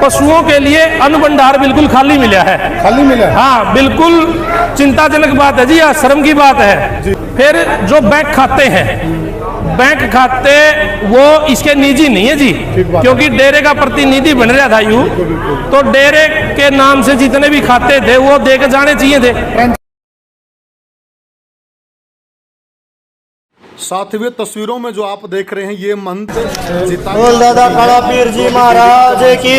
पशुओं के लिए अन्न भंडार बिल्कुल खाली मिला है। खाली मिला है? हाँ, बिल्कुल चिंताजनक बात है जी, शर्म की बात है जी। फिर जो बैंक खाते हैं, बैंक खाते वो इसके निजी नहीं है जी, क्योंकि डेरे का प्रतिनिधि बन रहा था यूं, तो डेरे के नाम से जितने भी खाते थे वो दे के जाने चाहिए थे। साथियों, तस्वीरों में जो आप देख रहे हैं ये महंत बोल दादा काला पीर जी महाराज की।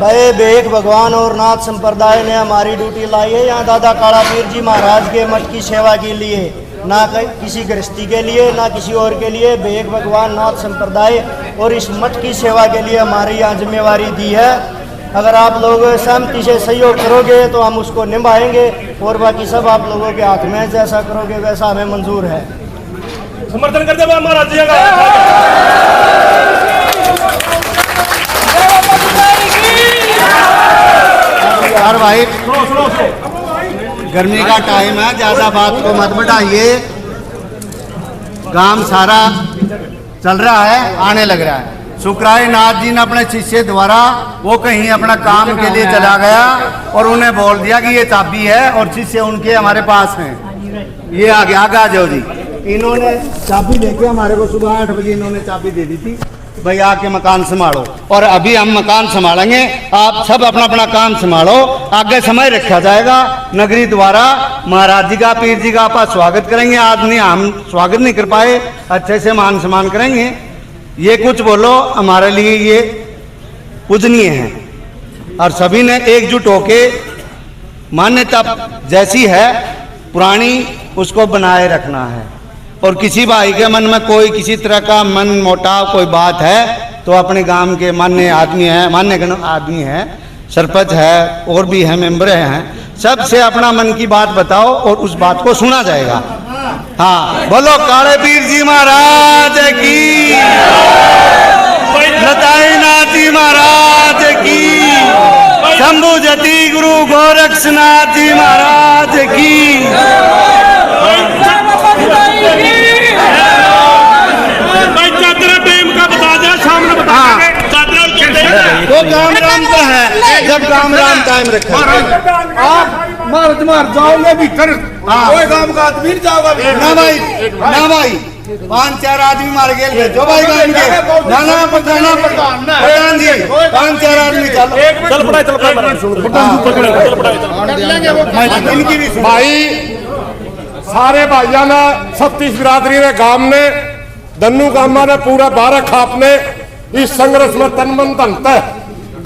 भाई बेग भगवान और नाथ संप्रदाय ने हमारी ड्यूटी लाई है यहाँ दादा काला पीर जी महाराज के मठ की सेवा के लिए, ना किसी गृहस्थी के लिए ना किसी और के लिए। बेग भगवान नाथ संप्रदाय और इस मठ की सेवा के लिए हमारी यहाँ जिम्मेवारी दी है। अगर आप लोग सहमति से सहयोग करोगे तो हम उसको निभाएंगे और बाकी सब आप लोगों के हाथ में, जैसा करोगे वैसा हमें मंजूर है। समर्थन करते हुए महाराज जी का। यार भाई गर्मी का टाइम है, ज्यादा बात को मत बढ़ाइए। काम सारा चल रहा है, आने लग रहा है। शुक्राय नाथ जी ने अपने शिष्य द्वारा वो कहीं अपना काम के लिए चला गया और उन्हें बोल दिया कि ये चाबी है, और शिष्य उनके हमारे पास हैं। ये आ गया, आगे आ जाओ जी। इन्होंने चाबी लेके हमारे को सुबह 8 बजे इन्होंने चाबी दे दी थी, भाई आके मकान संभालो। और अभी हम मकान संभालेंगे, आप सब अपना अपना काम संभालो। आगे समय रखा जाएगा नगरी द्वारा, महाराज जी का, पीर जी का आप स्वागत करेंगे। आज नहीं, हम स्वागत नहीं कर पाए, अच्छे से मान सम्मान करेंगे। ये कुछ बोलो हमारे लिए ये पूजनीय है, और सभी ने एकजुट होके मान्यता जैसी है पुरानी उसको बनाए रखना है। और किसी भाई के मन में कोई किसी तरह का मन मोटाव कोई बात है तो अपने गांव के मान्य आदमी है, मान्य आदमी है, सरपंच है और भी है, मेंबर हैं, सबसे अपना मन की बात बताओ और उस बात को सुना जाएगा। हाँ, बोलो काले पीर जी महाराज की, लताई नाथ जी महाराज की, शंभु जति गुरु गोरक्षनाथ जी महाराज की। वो काम राम का है, जब काम राम टाइम रखा आप मार जाओगे भीतर, कोई काम का आदमी जाओगा ना भाई, ना भाई 5-4 आदमी मार गए भेजो भाई गांव के, ना प्रधान जी 5-4 आदमी चल भाई। सारे भाइयों ने 36 बिरादरी ने गांव ने दन्नू गामा ने पूरा 12 खाप ने इस संघर्ष में तन मन धन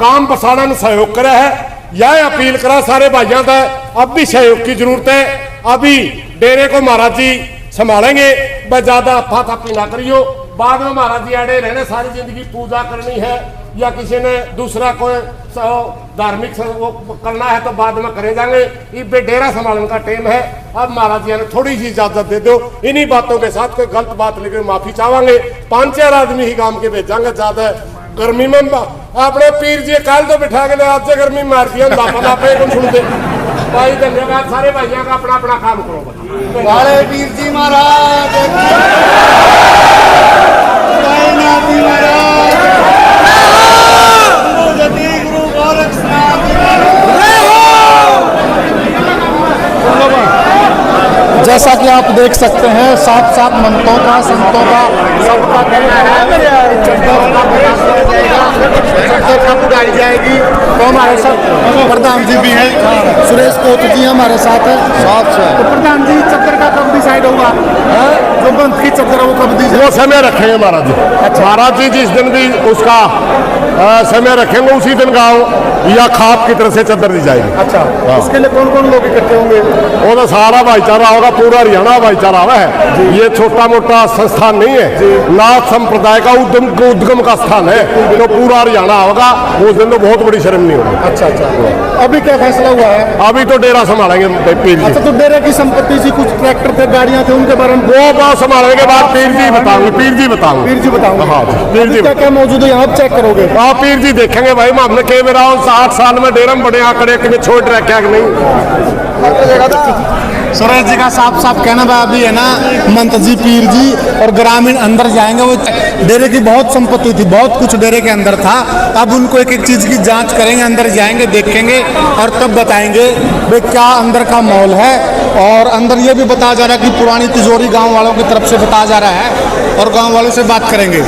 गांव बसाने में सहयोग करे है। यह अपील करा सारे भाइयों का, अब भी सहयोग की जरूरत है। अभी डेरे को महाराज जी संभालेंगे, बस ज्यादा अफा-तफी ना करियो। बाद में महाराज जी आड़े रहने, सारी जिंदगी पूजा करनी है या किसी ने दूसरा कोई धार्मिक करना है तो बाद में करे जाएंगे। ये डेरा संभालने का टाइम है। अब महाराज जी ने थोड़ी सी इजाजत दे दो। इन्हीं बातों के साथ कोई गलत बात लेकर माफी चाहेंगे। 5-4 आदमी ही काम के भेजांगे, ज्यादा गर्मी में अपने पीर जी कल तो बिठा के आज से गर्मी मार दिया सुनते। भाई धन्यवाद, सारे भाइयों का अपना अपना काम करो। काले पीर जी महाराज जैसा कि आप देख सकते हैं, साथ साथ मंत्रों का, संतों का, सबका उड़ाई जाएगी। तो हमारे साथ प्रधान जी भी हैं, सुरेश कोत जी हमारे साथ है। तो प्रधान जी, चक्कर का कब डिसाइड होगा? जो बंद की चक्कर है वो कब दी? वो समय रखेंगे महाराज जी। अच्छा, महाराज जी जिस दिन भी उसका समय रखेंगे उसी दिन गाँव या खाप की तरफ से चद्दर दी जाएगी। अच्छा, इसके लिए कौन कौन लोग इकट्ठे होंगे? वो तो सारा भाईचारा होगा, पूरा हरियाणा भाईचारा है। ये छोटा मोटा संस्थान नहीं है, नाथ संप्रदाय का उद्गम का स्थान है, तो पूरा हरियाणा होगा। उस दिन तो बहुत बड़ी शर्म नहीं होगी। अच्छा अच्छा, अभी क्या फैसला हुआ है? अभी तो डेरा संभालेंगे पीर जी। अच्छा, तो डेरे की संपत्ति से कुछ ट्रैक्टर थे, गाड़ियां थे, उनके बारे में वो बात संभालने के बाद पीर जी बताऊंगे। पीर जी बताऊंगे। हाँ, पीर जी क्या मौजूद है यहाँ, चेक करोगे? हाँ, पीर जी देखेंगे भाई। हमने के मेरा 8 साल में डेरा में बड़े आंकड़े छोड़ रखे नहीं। सुरेश जी का साफ साफ कहना भाई अभी है ना मंत जी पीर जी और ग्रामीण अंदर जाएंगे। वो डेरे की बहुत संपत्ति थी, बहुत कुछ डेरे के अंदर था। अब उनको एक एक चीज की जांच करेंगे, अंदर जाएंगे, देखेंगे और तब बताएंगे भाई क्या अंदर का माहौल है। और अंदर ये भी बताया जा रहा है कि पुरानी तिजोरी गांव वालों की तरफ से बताया जा रहा है और गांव वालों से बात करेंगे।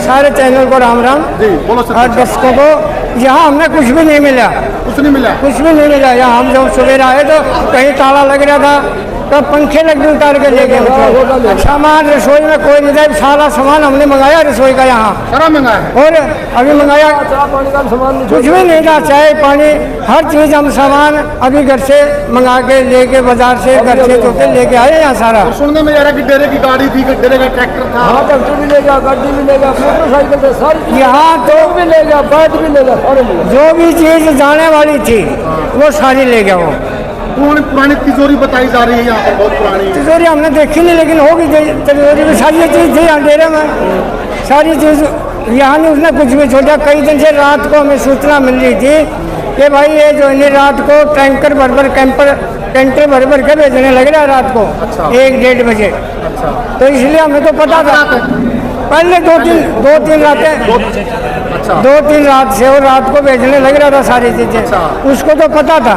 सारे चैनल को राम राम जी बोलो और दर्शकों को। यहाँ हमने कुछ भी नहीं मिला, कुछ नहीं मिला, कुछ भी नहीं मिला। यहाँ हम जब सवेरे आए तो कहीं ताला लग रहा था, तो पंखे लग भी उतार के ले गए। सामान रसोई में कोई नहीं था, सारा सामान हमने मंगाया रसोई का यहाँ सारा मंगाया और अभी मंगाया कुछ भी नहीं था। चाय पानी हर चीज हम सामान अभी घर से मंगा के लेके बाजार से घर से तो के लेके आए यहाँ सारा। सुनने में आ रहा कि डेरे की गाड़ी थी, डेरे का ट्रैक्टर था। हाँ ट्रैक्टर भी ले गया, गाड़ी भी ले गया, मोटरसाइकिल सारी यहाँ तो भी ले गया, बैट भी ले गया, जो भी चीज जाने वाली थी वो सारी ले गया। वो पुरानी तिजोरी बताई जा रही है यहाँ पर, बहुत पुरानी तिजोरी हमने देखी नहीं, लेकिन होगी तिजोरी में सारी चीज थी अंधेरे में, सारी चीज। यहाँ नहीं उसने कुछ भी छोड़ा। कई दिन से रात को हमें सूचना मिल रही थी कि भाई ये जो है रात को टैंकर टेंटर भर भर के भेजने लग रहा है रात को। अच्छा। 1-1:30 बजे। अच्छा। तो इसलिए हमें तो पता था पहले 2-3 रातें, अच्छा 2-3 रात से और रात को भेजने लग रहा था सारी चीजें। अच्छा। उसको तो पता था,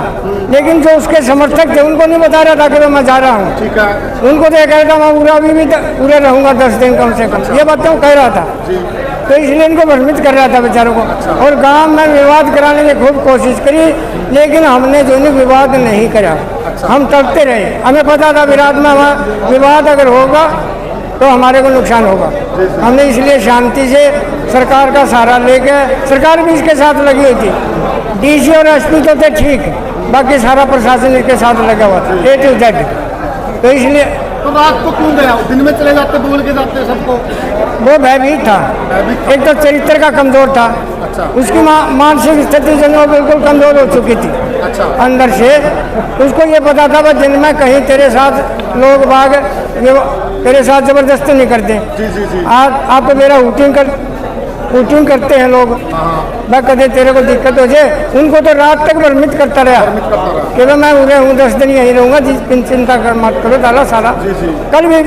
लेकिन जो उसके समर्थक थे उनको नहीं बता रहा था कि मैं जा रहा हूँ। ठीक है। उनको तो कह रहा था मैं पूरा अभी भी पूरा रहूंगा 10 दिन कम से कम। ये बातें वो कह रहा था, तो इसलिए इनको भ्रमित कर रहा था बेचारों को। और गांव में विवाद कराने की खूब कोशिश करी, लेकिन हमने जो नहीं विवाद नहीं करा। हम तड़पते रहे, हमें पता था विराट में वहाँ विवाद अगर होगा तो हमारे को नुकसान होगा। हमने इसलिए शांति से सरकार का सहारा लेके, सरकार भी इसके साथ लगी हुई थी, डीसी और एसपी तो थे ठीक, बाकी सारा प्रशासन इसके साथ लगा हुआ था A to Z। तो इसलिए तो रात को क्यों गया? दिन में चले जाते, बोल के जाते सबको। वो भयभीत था, एक तो चरित्र का कमजोर था। अच्छा। उसकी मानसिक स्थिति जो है बिल्कुल कमजोर हो चुकी थी। अच्छा। अंदर से उसको ये पता था कि दिन में कहीं तेरे साथ लोग बाग तेरे साथ जबरदस्ती नहीं करते। जी। आज आप तो मेरा रूटीन करते हैं लोग, मैं कदे तेरे को दिक्कत हो जाए। उनको तो रात तक भ्रमित करता रहा कि मैं उधर हूँ, 10 दिन यहीं रहूँगा, चिंता कर मत करो ताला सारा। कल भी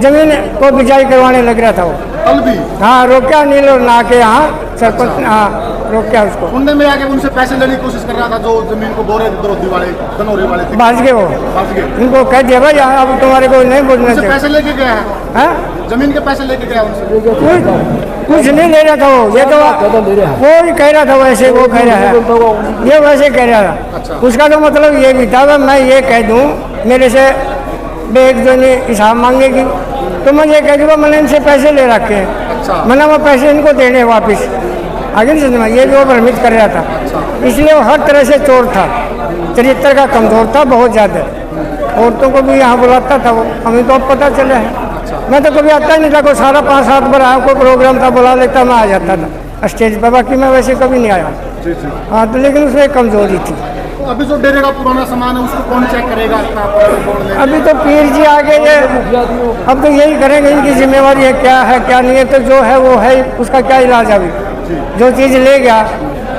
जमीन को बिजाई करवाने लग रहा था वो। कल भी? हाँ, रोका नील और ना के यहाँ सरपंच, हाँ रोका उसको। सुनने में आके उनसे पैसे लेने की कोशिश कर रहा था, जो जमीन को बोरे दरोदी वाले कनौरी वाले थे। भाग गए वो, भाग गए। उनको कह दिया भाई यहाँ अब तुम्हारे को नहीं बोलना उनसे चाहिए। पैसे लेके गया है? हाँ? जमीन के पैसे लेके गया उनसे? कुछ नहीं ले रहा था वो, ये तो वो ही कह रहा था वैसे, वो कह रहा है ये वैसे कह रहा था। अच्छा। उसका तो मतलब ये भी था मैं ये कह दूं मेरे से एक जो नहीं हिसाब मांगेगी तो मैं ये कह दूँगा मैंने इनसे पैसे ले रखे हैं। अच्छा। मैंने वो पैसे इनको देने वापिस आगे नहीं समझ में, ये भी वो भ्रमित कर रहा था। अच्छा। इसलिए वो हर तरह से चोर था, चरित्र का कमजोर था बहुत ज़्यादा। औरतों को भी यहाँ बुलाता था वो, हमें तो अब पता चला है। मैं तो कभी आता ही नहीं था, कोई सारा 5-7 बार आया, कोई प्रोग्राम था बुला लेता, मैं आ जाता था स्टेज पर, बाकी मैं वैसे कभी नहीं आया। हाँ तो लेकिन उसमें एक कमजोरी थी। तो अभी जो डेरे का पुराना सामान है उसको कौन चेक करेगा? अभी तो पीर जी आगे ये अब तो यही करेंगे, इनकी जिम्मेवारी है क्या है क्या नहीं है। तो जो है वो है, उसका क्या इलाज अभी जो चीज़ ले गया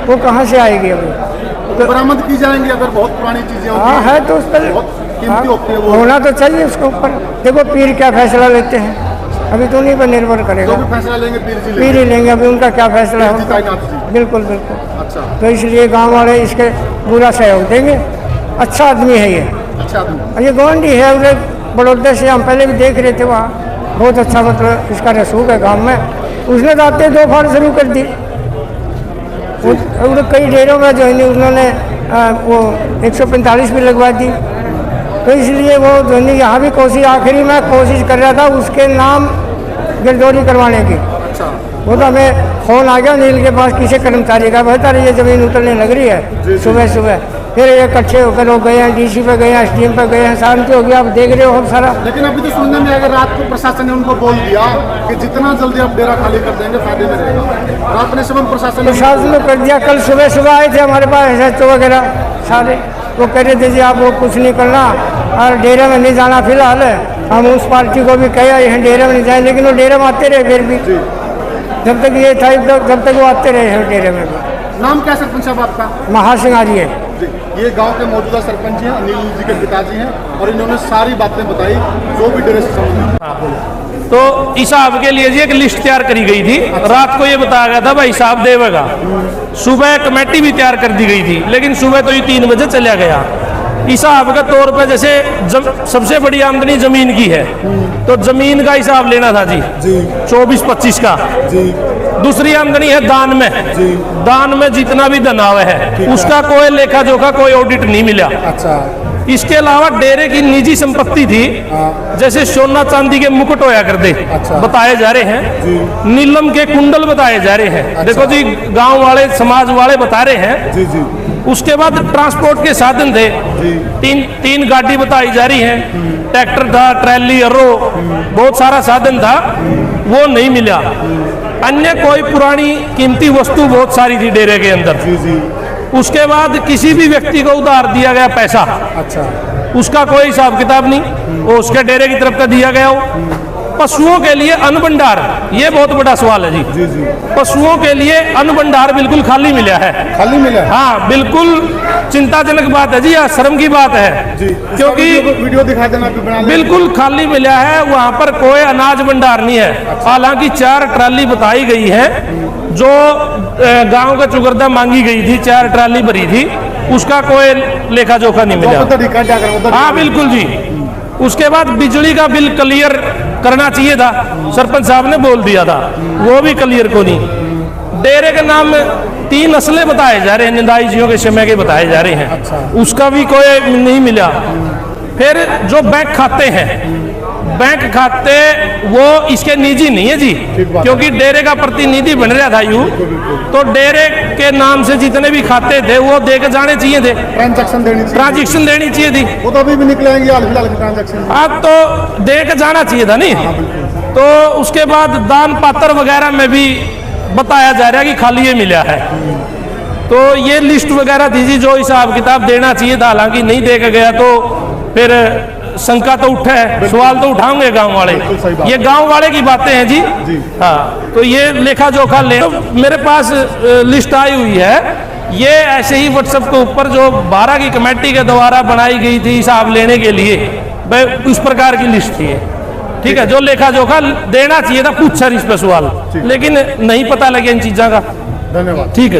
वो कहाँ से आएगी अभी? तो बरामद की जाएंगी अगर बहुत पुरानी चीजें हाँ है तो उस पर कीमती होती है वो। होना तो चाहिए उसके ऊपर। देखो पीर क्या फैसला लेते हैं, अभी तो उन्हीं पर निर्भर करेगा। जो भी फैसला लेंगे पीर ही लेंगे, अभी उनका क्या फैसला पीर जी होगा। तैनात जी। बिल्कुल बिल्कुल। अच्छा। तो इसलिए गांव वाले इसके पूरा सहयोग देंगे। अच्छा आदमी है ये, अच्छा आदमी। ये गौंडी है उधर बड़ौदा से, हम पहले भी देख रहे थे वहाँ, बहुत अच्छा मतलब इसका रसूख है गाँव में। उसने तो आते 2 फाड़ शुरू कर दी। उधर कई डेरों में जो है उन्होंने वो 145 भी लगवा दी। तो इसलिए वो जो है यहाँ भी कोशिश, आखिरी में कोशिश कर रहा था उसके नाम गिरदौरी करवाने की। अच्छा। वो तो हमें फ़ोन आ गया नील के पास किसी कर्मचारी का, बता रही ये ज़मीन उतरने लग रही है सुबह। फिर ये इकट्ठे होकर लोग गए हैं, डीसी पे गए हैं, SDM पे गए हैं, शांति हो गया। आप देख रहे हो हम सारा। लेकिन अभी तो सुनने में अगर रात को प्रशासन ने उनको बोल दिया कि जितना जल्दी आप डेरा खाली कर देंगे फायदे में रहेगा। रात में समय प्रशासन ने कर दिया। कल सुबह आए थे हमारे पास SHO वगैरह सारे, वो कह रहे थे जी आप वो कुछ नहीं करना और डेरे में नहीं जाना फिलहाल। हम उस पार्टी को भी कहा यहाँ डेरे में नहीं जाए, लेकिन वो डेरे में आते रहे। फिर भी जब तक ये था जब तक वो आते रहे हैं डेरे में भी। नाम क्या सरपंच साहब आपका? महासिंह है। जी, ये गांव के मौजूदा सरपंच हैं, अनिल जी के पिताजी हैं, और इन्होंने सारी बातें बताई जो भी डेरे से संबंधित। तो हिसाब के लिए जी एक लिस्ट तैयार करी गई थी। रात को ये बताया गया था भाई हिसाब देगा। सुबह कमेटी भी तैयार कर दी गई थी, लेकिन सुबह तो ये 3 बजे चला गया। हिसाब के तौर पे जैसे सबसे बड़ी आमदनी जमीन की है, तो जमीन का हिसाब लेना था जी 24-25 का। दूसरी आमदनी है दान में। दान में जितना भी धन आवे है उसका कोई लेखा जोखा, कोई ऑडिट नहीं मिला। अच्छा। इसके अलावा डेरे की निजी संपत्ति थी, जैसे सोना चांदी के मुकुट होया करते बताए जा रहे हैं, नीलम के कुंडल बताए जा रहे हैं। देखो जी, गांव वाले समाज वाले बता रहे हैं। उसके बाद ट्रांसपोर्ट के साधन थे, तीन गाड़ी बताई जा रही है, ट्रैक्टर था, ट्रैली, अरो, बहुत सारा साधन था, वो नहीं मिला। अन्य कोई पुरानी कीमती वस्तु बहुत सारी थी डेरे के अंदर। उसके बाद किसी भी व्यक्ति को उधार दिया गया पैसा, अच्छा, उसका कोई हिसाब किताब नहीं, वो उसके डेरे की तरफ का दिया गया हो। पशुओं के लिए अन्न भंडार, ये बहुत बड़ा सवाल है जी। पशुओं के लिए अन्न भंडार बिल्कुल खाली मिला है। खाली मिला है? हाँ, बिल्कुल चिंताजनक बात है जी, शर्म की बात है जी। क्योंकि वीडियो दिखा देना, बिल्कुल खाली मिला है, वहाँ पर कोई अनाज भंडार नहीं है। हालांकि 4 ट्राली बताई गई है जो गांव का चुगरदा मांगी गई थी, 4 ट्राली भरी थी, उसका कोई लेखा जोखा नहीं मिला। हाँ बिल्कुल जी। उसके बाद बिजली का बिल क्लियर करना चाहिए था, सरपंच साहब ने बोल दिया था, वो भी क्लियर को नहीं। डेरे के नाम में 3 असले बताए जा रहे हैं, निंदाई जियों के समय के बताए जा रहे हैं। अच्छा। उसका भी कोई नहीं मिला। फिर जो बैंक खाते हैं, बैंक खाते वो इसके निजी नहीं है जी, क्योंकि डेरे का प्रतिनिधि बन रहा था यूं, तो डेरे के नाम से जितने भी खाते थे वो दे के जाने चाहिए थे, ट्रांजैक्शन देनी चाहिए थी। वो तो अभी भी निकलेंगे हाल फिलहाल के ट्रांजैक्शन। अब तो दे के जाना चाहिए था नहीं। तो उसके बाद दान पात्र वगैरह में भी बताया जा रहा है कि खाली ये मिला है। तो ये लिस्ट वगैरह थी जी जो हिसाब किताब देना चाहिए था, हालांकि नहीं दे के गया, तो फिर शंका तो उठा है, सवाल तो उठाएंगे गांव वाले। ये गांव वाले की बातें हैं जी। हाँ, तो ये लेखा जोखा ले, तो मेरे पास लिस्ट आई हुई है, ये ऐसे ही व्हाट्सएप के ऊपर जो 12 की कमेटी के द्वारा बनाई गई थी हिसाब लेने के लिए, उस प्रकार की लिस्ट थी। ठीक है, जो लेखा जोखा देना चाहिए था, पूछा इस पर सवाल, लेकिन नहीं पता लगे इन चीज़ों का। धन्यवाद। ठीक है।